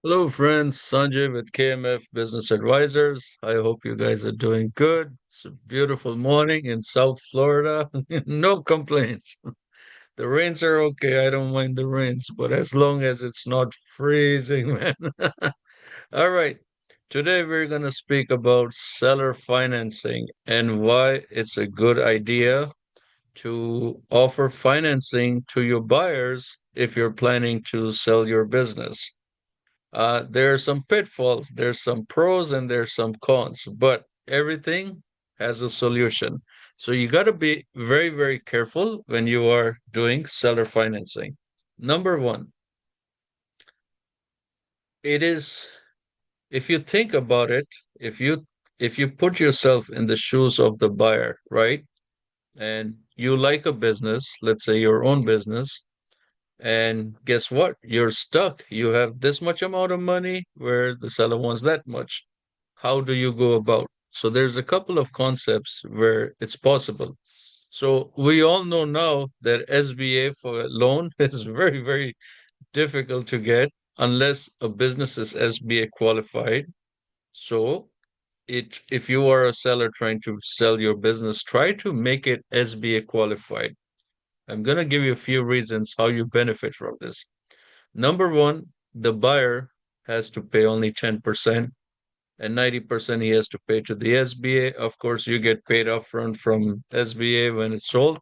Hello, friends. Sanjay with KMF Business Advisors. I hope you guys are doing good. It's a beautiful morning in South Florida. No complaints. The rains are okay. I don't mind the rains, but as long as it's not freezing, man. All right. Today we're going to speak about seller financing and why it's a good idea to offer financing to your buyers if you're planning to sell your business. There are some pitfalls, there's some pros, and there's some cons, but everything has a solution. So you got to be very, very careful when you are doing seller financing. Number one, it is if you think about it, if you if you put yourself in the shoes of the buyer, right? And you like a business, let's say your own business, and guess what? You're stuck. You have this much amount of money where the seller wants that much. How do you go about? So there's a couple of concepts where it's possible. So we all know now that SBA for a loan is very, very difficult to get unless a business is SBA qualified. So if you are a seller trying to sell your business, try to make it SBA qualified. I'm going to give you a few reasons how you benefit from this. Number one, the buyer has to pay only 10% and 90% he has to pay to the SBA. Of course, you get paid upfront from SBA when it's sold,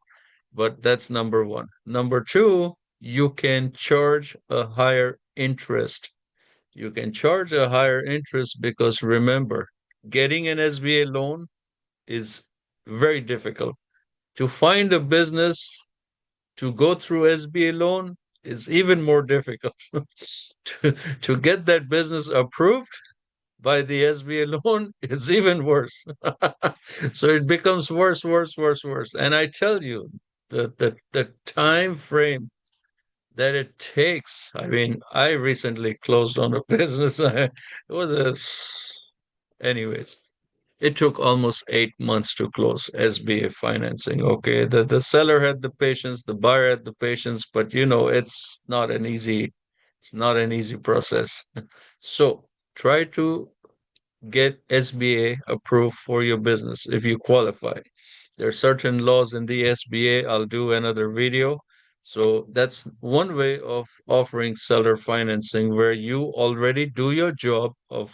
but that's number one. Number two, you can charge a higher interest. You can charge a higher interest because remember, getting an SBA loan is very difficult. To find a business to go through SBA loan is even more difficult. to get that business approved by the SBA loan is even worse. So it becomes worse, worse, worse, worse. And I tell you, the time frame that it takes. I mean, I recently closed on a business. It was a, anyways, it took almost 8 months to close SBA financing. Okay, the seller had the patience, the buyer had the patience, but it's not an easy process. So try to get SBA approved for your business if you qualify. There are certain laws in the SBA. I'll do another video. So that's one way of offering seller financing where you already do your job of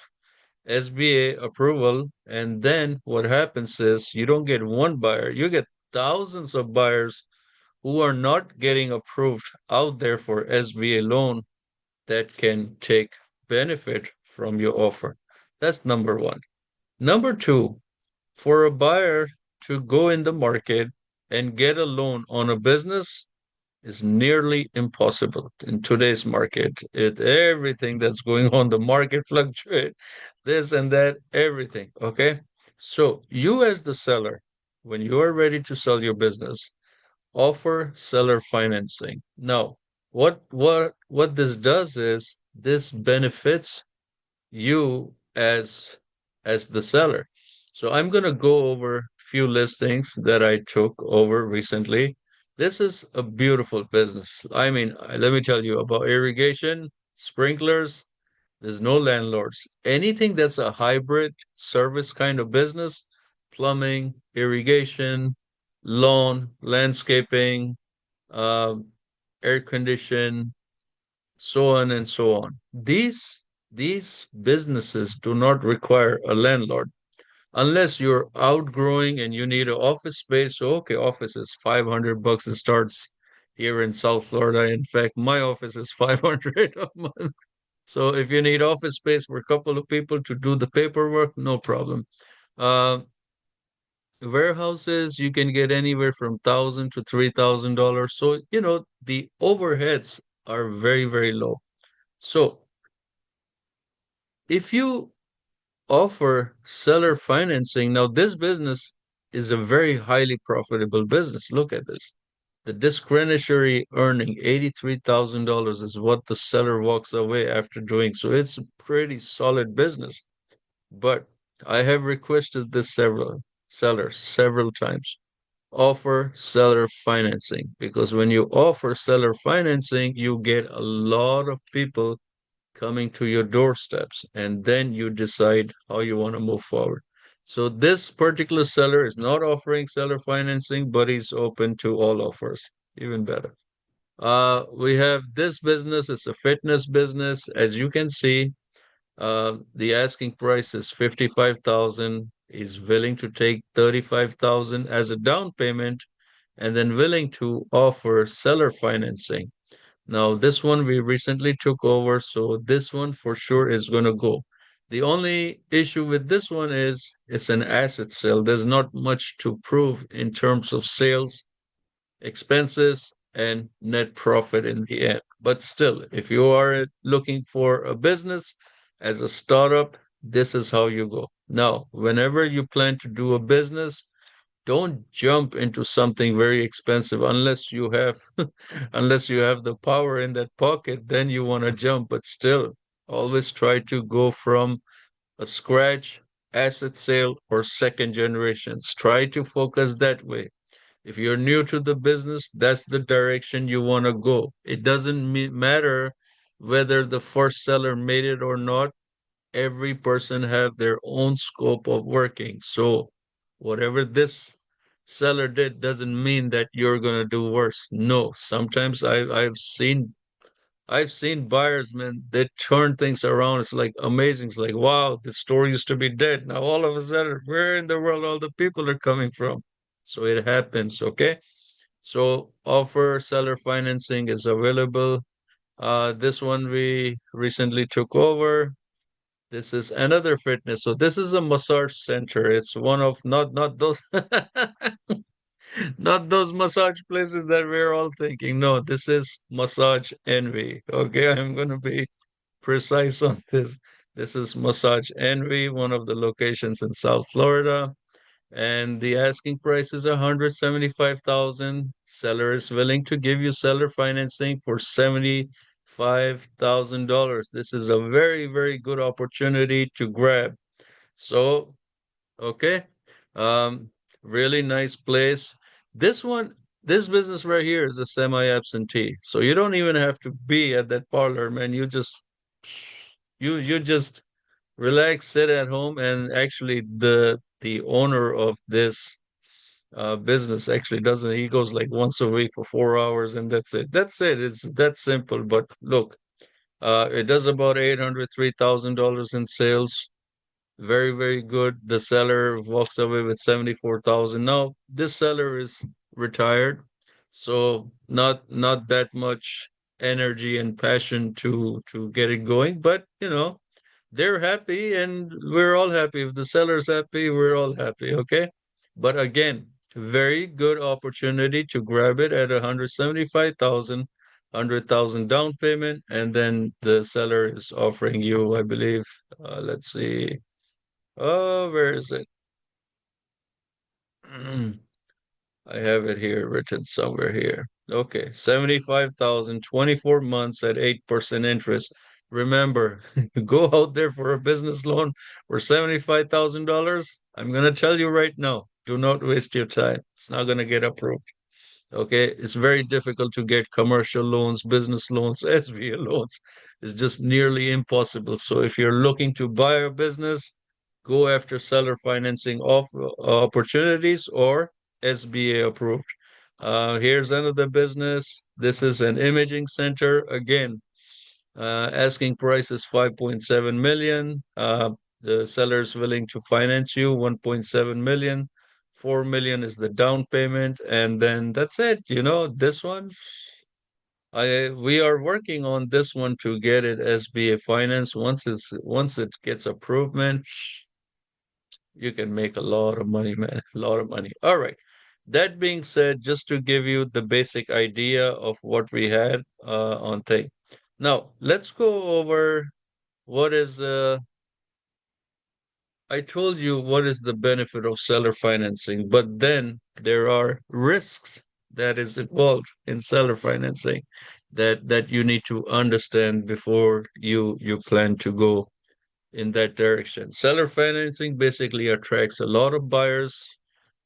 SBA approval, and then what happens is you don't get one buyer, you get thousands of buyers who are not getting approved out there for SBA loan that can take benefit from your offer. That's number one. Number two, for a buyer to go in the market and get a loan on a business is nearly impossible in today's market. Everything that's going on, the market fluctuate, this and that, everything. Okay. So you as the seller, when you are ready to sell your business, offer seller financing. Now, what this does is this benefits you as the seller. So I'm going to go over a few listings that I took over recently. This is a beautiful business. I mean, let me tell you about irrigation, sprinklers. There's no landlords. Anything that's a hybrid service kind of business, plumbing, irrigation, lawn, landscaping, uh, air condition, so on and so on. These businesses do not require a landlord unless you're outgrowing and you need an office space. So okay, office is $500. It starts here in South Florida. In fact, my office is 500 a month. So if you need office space for a couple of people to do the paperwork, no problem. Uh, Warehouses, you can get anywhere from $1,000 to $3,000. So, the overheads are very, very low. So if you offer seller financing, now this business is a very highly profitable business. Look at this. The discretionary earning, $83,000 is what the seller walks away after doing. So it's a pretty solid business. But I have requested this several sellers several times. Offer seller financing because when you offer seller financing, you get a lot of people coming to your doorsteps, and then you decide how you want to move forward. So this particular seller is not offering seller financing, but he's open to all offers. Even better. We have this business. It's a fitness business. As you can see, the asking price is 55,000. He's willing to take 35,000 as a down payment and then willing to offer seller financing. Now, this one we recently took over, so this one for sure is going to go. The only issue with this one is it's an asset sale. There's not much to prove in terms of sales, expenses, and net profit in the end. But still, if you are looking for a business as a startup, this is how you go. Now, whenever you plan to do a business, don't jump into something very expensive unless you have unless you have the power in that pocket, then you want to jump. But still, always try to go from a scratch asset sale or second generations. Try to focus that way. If you're new to the business, that's the direction you want to go. It doesn't matter whether the first seller made it or not. Every person have their own scope of working. So whatever this seller did doesn't mean that you're gonna do worse. No, sometimes I've seen buyers, man, they turn things around. It's like amazing. It's like, wow, the store used to be dead. Now all of a sudden, where in the world all the people are coming from? So it happens, okay? So offer seller financing is available. This one we recently took over. This is another fitness. So this is a massage center. It's one of not those not those massage places that we're all thinking. No, this is Massage Envy. Okay, I'm gonna be precise on this. This is Massage Envy, one of the locations in South Florida, and the asking price is 175,000. Seller is willing to give you seller financing for $75,000. This is a very, very good opportunity to grab. So, okay, um, really nice place. This one, this business right here is a semi-absentee, so you don't even have to be at that parlor, man. You just relax, sit at home, and actually the owner of this business actually doesn't. He goes like once a week for 4 hours, and that's it. That's it. It's that simple. But look, it does about $803,000 in sales. Very, very good. The seller walks away with 74,000. Now, this seller is retired, so not that much energy and passion to get it going, but they're happy and we're all happy. If the seller's happy, we're all happy, okay? But again, very good opportunity to grab it at 175,000, 100,000 down payment, and then the seller is offering you, I believe, let's see. Oh, where is it? I have it here written somewhere here. Okay, 75,000, 24 months at 8% interest. Remember, go out there for a business loan for $75,000. I'm gonna tell you right now, do not waste your time. It's not gonna get approved. Okay, it's very difficult to get commercial loans, business loans, SBA loans. It's just nearly impossible. So if you're looking to buy a business, go after seller financing of opportunities or SBA approved. Here's another business. This is an imaging center. Again, asking price is 5.7 million. The seller's willing to finance you 1.7 million. 4 million is the down payment, and then that's it. This one, I we are working on this one to get it SBA finance. Once it gets approved, man, you can make a lot of money, man. A lot of money. All right. That being said, just to give you the basic idea of what we had on thing. Now, let's go over what is I told you what is the benefit of seller financing, but then there are risks that is involved in seller financing that you need to understand before you plan to go in that direction. Seller financing basically attracts a lot of buyers.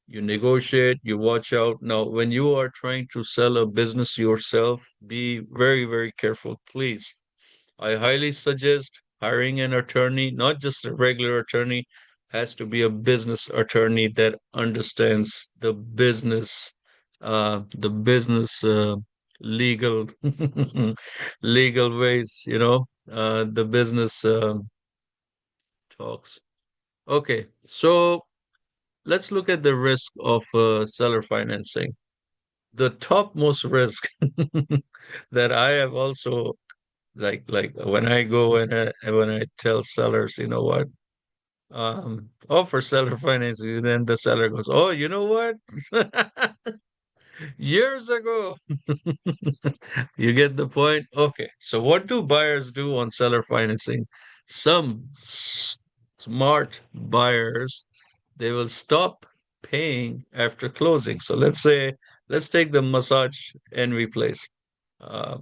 You negotiate, you watch out. Now, when you are trying to sell a business yourself, be very, very careful, please. I highly suggest hiring an attorney, not just a regular attorney, has to be a business attorney that understands the business legal legal ways, the business talks. Okay, so let's look at the risk of seller financing. The topmost risk that I have also like when I go and when I tell sellers, you know what, offer seller financing, then the seller goes, oh, you know what, years ago. You get the point? Okay. So what do buyers do on seller financing? Some smart buyers, they will stop paying after closing. So let's take the massage envy place. Uh,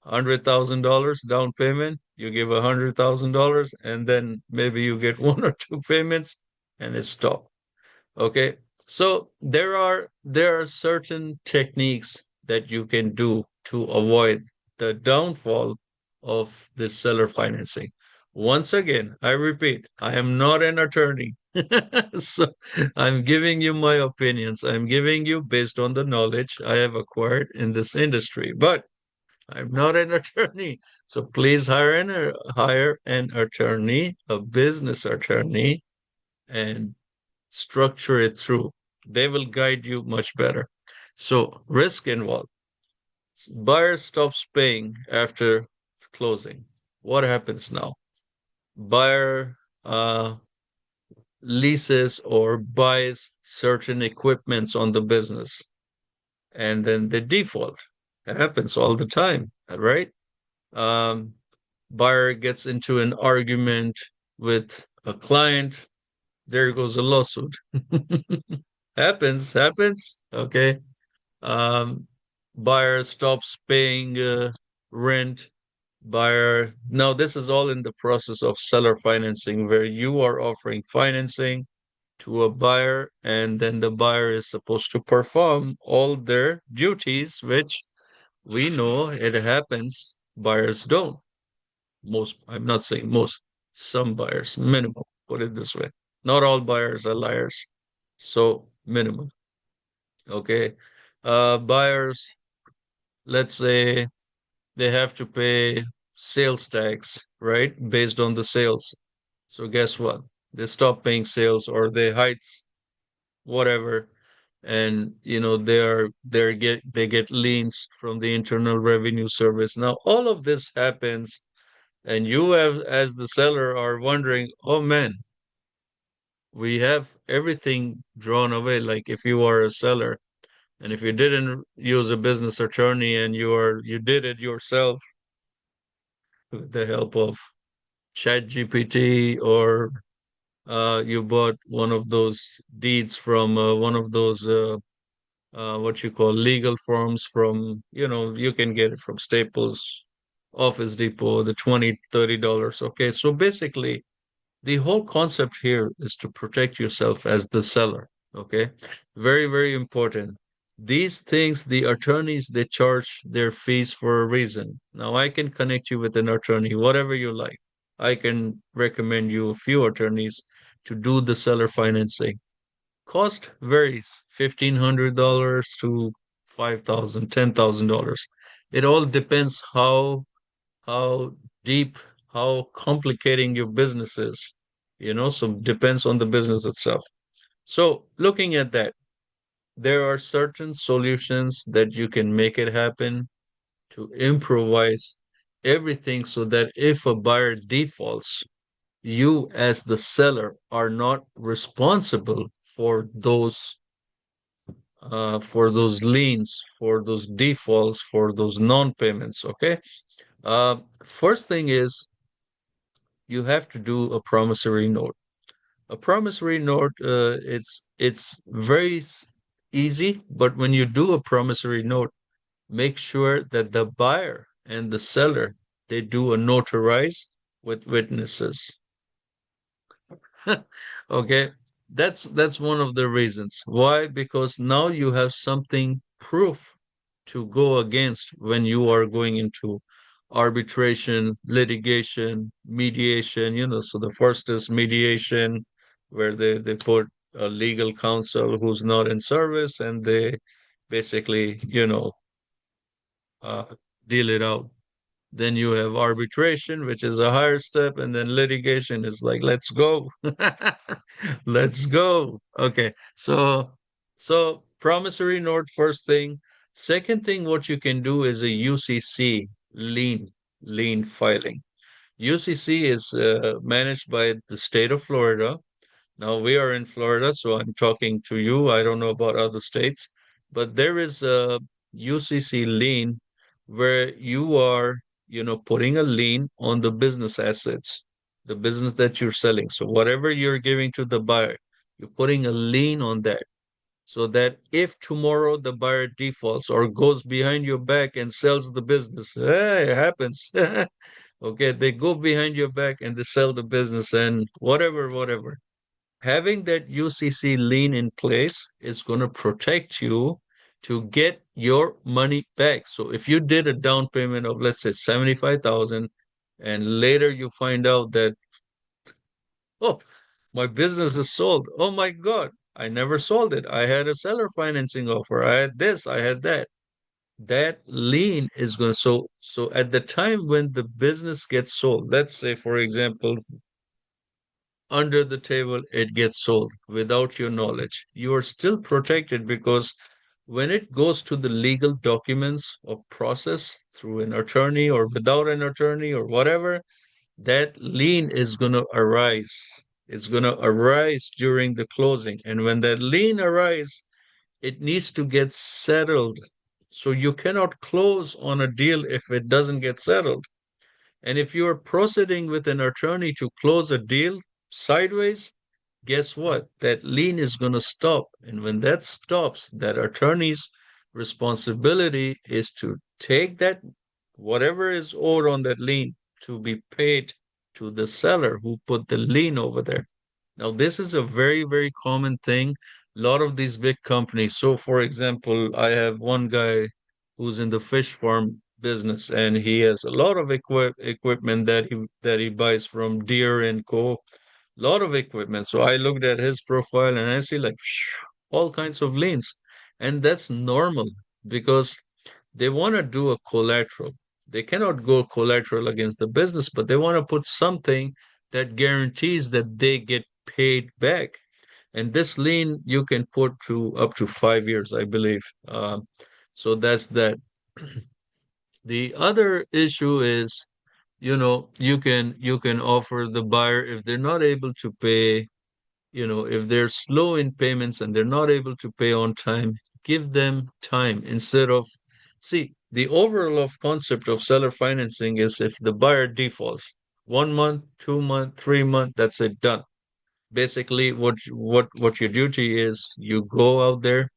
$100,000 down payment, you give $100,000, and then maybe you get one or two payments and it stops. Okay. So there are certain techniques that you can do to avoid the downfall of this seller financing. Once again, I repeat, I am not an attorney. So I'm giving you my opinions. I'm giving you based on the knowledge I have acquired in this industry. But I'm not an attorney. So please hire an attorney, a business attorney, and structure it through. They will guide you much better. So, risk involved. Buyer stops paying after closing. What happens now? Buyer leases or buys certain equipments on the business and then they default. It happens all the time, right? Um, Buyer gets into an argument with a client. There goes a lawsuit. Happens. Okay. Um, Buyer stops paying rent. Buyer. Now, this is all in the process of seller financing, where you are offering financing to a buyer, and then the buyer is supposed to perform all their duties, which we know it happens. Buyers don't. Most, I'm not saying most, some buyers, minimum, put it this way. Not all buyers are liars. So, minimum. Okay. Buyers, let's say they have to pay sales tax, right? Based on the sales. So guess what? They stop paying sales or they hide whatever. And they get liens from the Internal Revenue Service. Now, all of this happens, and you have, as the seller, are wondering, oh man, we have everything drawn away. Like if you are a seller, and if you didn't use a business attorney and you did it yourself with the help of ChatGPT, or you bought one of those deeds from one of those what you call legal firms from, you can get it from Staples, Office Depot, the $20-$30. Okay. So basically, the whole concept here is to protect yourself as the seller. Okay. Very, very important. These things, the attorneys, they charge their fees for a reason. Now, I can connect you with an attorney, whatever you like. I can recommend you a few attorneys to do the seller financing. Cost varies, $1,500 to 5,000, $10,000. It all depends how deep, how complicating your business is, so depends on the business itself. So looking at that, there are certain solutions that you can make it happen to improvise everything so that if a buyer defaults, you as the seller are not responsible for those liens, for those defaults, for those non-payments. Okay. First thing is you have to do a promissory note. A promissory note, it's very easy, but when you do a promissory note, make sure that the buyer and the seller, they do a notarize with witnesses. Okay, that's one of the reasons. Why? Because now you have something, proof, to go against when you are going into arbitration, litigation, mediation, so the first is mediation, where they put a legal counsel who's not in service and they basically, uh, deal it out. Then you have arbitration, which is a higher step, and then litigation is like, let's go. Let's go. Okay. So promissory note first thing. Second thing, what you can do is a UCC lien filing. UCC is managed by the state of Florida. Now we are in Florida, so I'm talking to you. I don't know about other states, but there is a UCC lien where you are, putting a lien on the business assets, the business that you're selling. So whatever you're giving to the buyer, you're putting a lien on that so that if tomorrow the buyer defaults or goes behind your back and sells the business, hey, it happens. Okay, they go behind your back and they sell the business and whatever. Having that UCC lien in place is going to protect you to get your money back. So if you did a down payment of, let's say, 75,000, and later you find out that, oh, my business is sold. Oh my God, I never sold it. I had a seller financing offer. I had this, I had that. That lien is going to, so at the time when the business gets sold, let's say, for example, under the table, it gets sold without your knowledge. You are still protected because when it goes to the legal documents or process through an attorney or without an attorney or whatever, that lien is going to arise. It's going to arise during the closing. And when that lien arises, it needs to get settled. So you cannot close on a deal if it doesn't get settled. And if you are proceeding with an attorney to close a deal sideways, guess what? That lien is going to stop. And when that stops, that attorney's responsibility is to take that, whatever is owed on that lien, to be paid to the seller who put the lien over there. Now, this is a very, very common thing. A lot of these big companies. So, for example, I have one guy who's in the fish farm business, and he has a lot of equipment that he buys from Deere and Co. A lot of equipment. So I looked at his profile and I see like all kinds of liens, and that's normal because they want to do a collateral. They cannot go collateral against the business, but they want to put something that guarantees that they get paid back. And this lien you can put to up to 5 years, I believe. So that's that. The other issue is, you can offer the buyer if they're not able to pay, if they're slow in payments and they're not able to pay on time, give them time instead of, see, the overall of concept of seller financing is if the buyer defaults 1 month, 2 month, 3 month, that's it, done. Basically, what your duty is, you go out there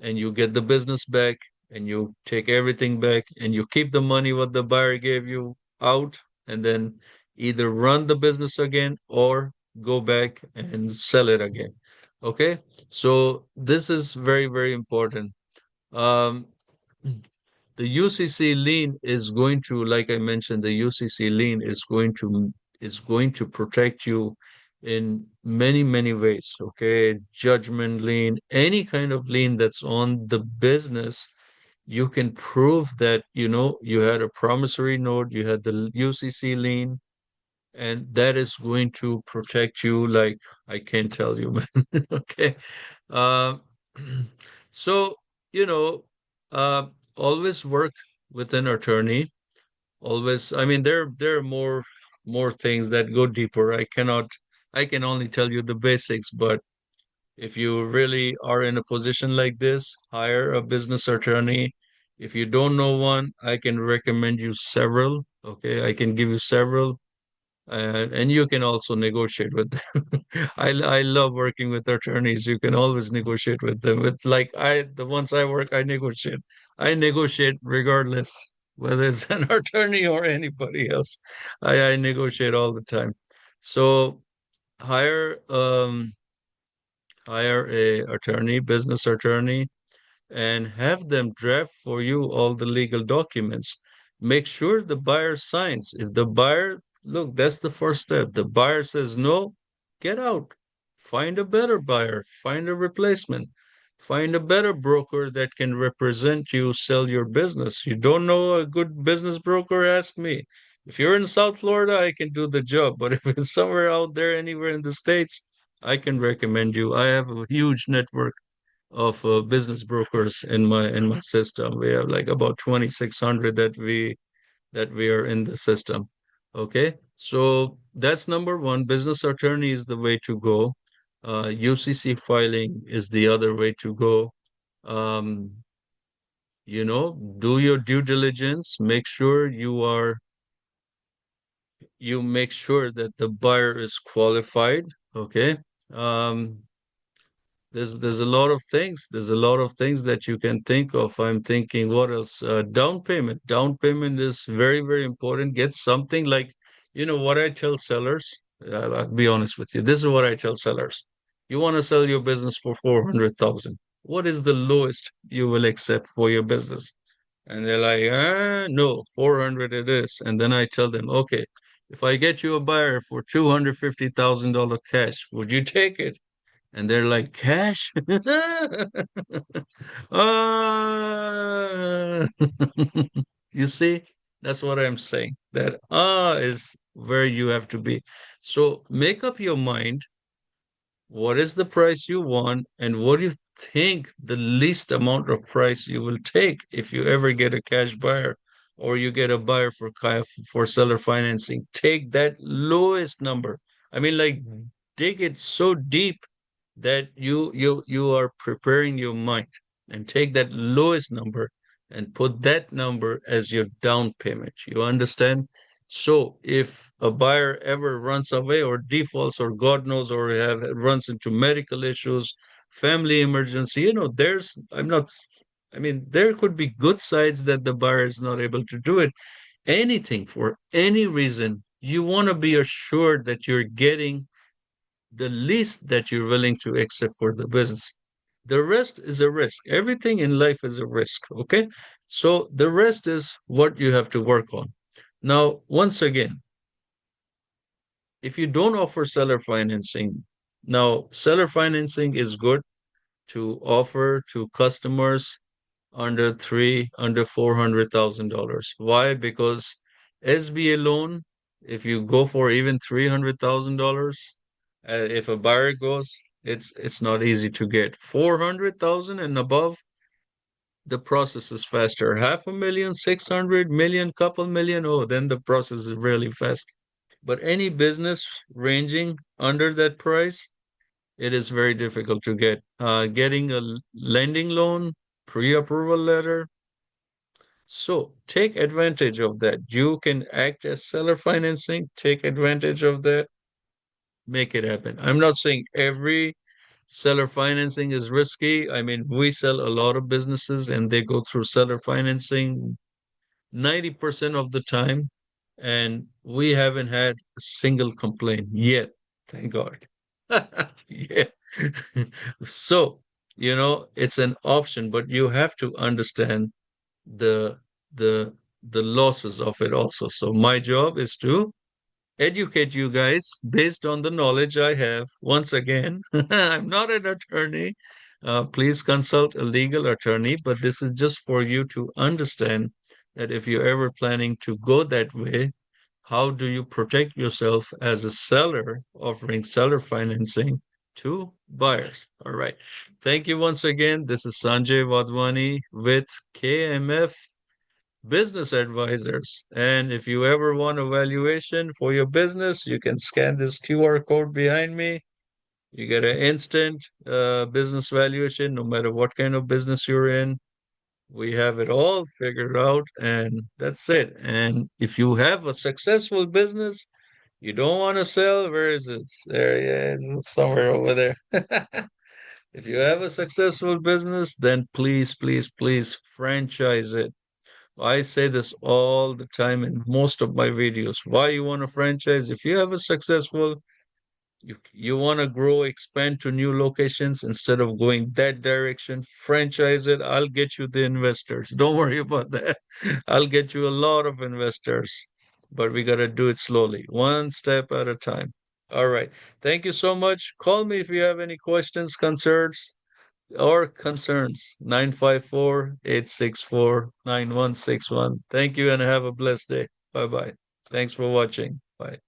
and you get the business back and you take everything back and you keep the money what the buyer gave you out and then either run the business again or go back and sell it again. Okay, so this is very, very important. um the UCC lien is going to, like I mentioned, the UCC lien is going to protect you in many, many ways. Okay, judgment lien, any kind of lien that's on the business, you can prove that you had a promissory note, you had the UCC lien, and that is going to protect you like I can't tell you, man. Okay. Um, so, you know, uh, always work with an attorney. Always, I mean, there are more things that go deeper. I can only tell you the basics, but if you really are in a position like this, hire a business attorney. If you don't know one, I can recommend you several. Okay, I can give you several, and you can also negotiate with them. I love working with attorneys. You can always negotiate with them. With like the ones I work, I negotiate. I negotiate regardless whether it's an attorney or anybody else. I negotiate all the time. So hire um hire a attorney, business attorney, and have them draft for you all the legal documents. make sure the buyer signs. If the buyer, look, that's the first step. The buyer says no, get out. Find a better buyer, find a replacement, find a better broker that can represent you, sell your business. You don't know a good business broker? Ask me. If you're in South Florida, I can do the job. But if it's somewhere out there, anywhere in the States, I can recommend you. I have a huge network of business brokers in my system. We have like about 2,600 that we are in the system. Okay, so that's number one. Business attorney is the way to go. UCC filing is the other way to go. Um, do your due diligence. You make sure that the buyer is qualified. Okay. Um, there's a lot of things. There's a lot of things that you can think of. I'm thinking, what else? Down payment. Down payment is very, very important. Get something like, what I tell sellers. I'll be honest with you. This is what I tell sellers. You want to sell your business for 400,000. What is the lowest you will accept for your business? And they're like, no, 400 it is. And then I tell them, okay, if I get you a buyer for $250,000 cash, would you take it? And they're like, cash? Ah. You see, that's what I'm saying. That is where you have to be. So make up your mind, what is the price you want, and what do you think the least amount of price you will take if you ever get a cash buyer or you get a buyer for seller financing? Take that lowest number. I mean, like, dig it so deep that you are preparing your mind, and take that lowest number and put that number as your down payment. You understand? So if a buyer ever runs away or defaults or God knows or runs into medical issues, family emergency, I mean, there could be good sides that the buyer is not able to do it. Anything for any reason, you want to be assured that you're getting the least that you're willing to accept for the business. The rest is a risk. Everything in life is a risk. Okay. So the rest is what you have to work on. Now, once again, if you don't offer seller financing, now seller financing is good to offer to customers under $400,000. Why? Because SBA loan, if you go for even $300,000, if a buyer goes, it's not easy to get. 400,000 and above, the process is faster. Half a million, 600 million, couple million, oh, then the process is really fast. But any business ranging under that price, it is very difficult to get. Getting a lending loan, pre-approval letter. So take advantage of that. You can act as seller financing, take advantage of that, make it happen. I'm not saying every seller financing is risky. I mean, we sell a lot of businesses and they go through seller financing 90% of the time, and we haven't had a single complaint yet. Thank God. Yeah. So, it's an option, but you have to understand the the the losses of it also. So my job is to educate you guys based on the knowledge I have. Once again, I'm not an attorney. Please consult a legal attorney, but this is just for you to understand that if you're ever planning to go that way, how do you protect yourself as a seller offering seller financing to buyers? All right. Thank you once again. This is Sanjay Wadhwani with KMF Business Advisors. And if you ever want a valuation for your business, you can scan this QR code behind me. You get an instant business valuation, no matter what kind of business you're in. We have it all figured out, and that's it. And if you have a successful business, you don't want to sell, where is it? There, yeah, it's somewhere over there. If you have a successful business, then please, please, please franchise it. I say this all the time in most of my videos. Why you want a franchise? If you have a successful You want to grow, expand to new locations instead of going that direction, franchise it. I'll get you the investors. Don't worry about that. I'll get you a lot of investors, but we got to do it slowly, one step at a time. All right. Thank you so much. Call me if you have any questions, concerns. 954-864-9161. Thank you and have a blessed day. Bye bye. Thanks for watching. Bye.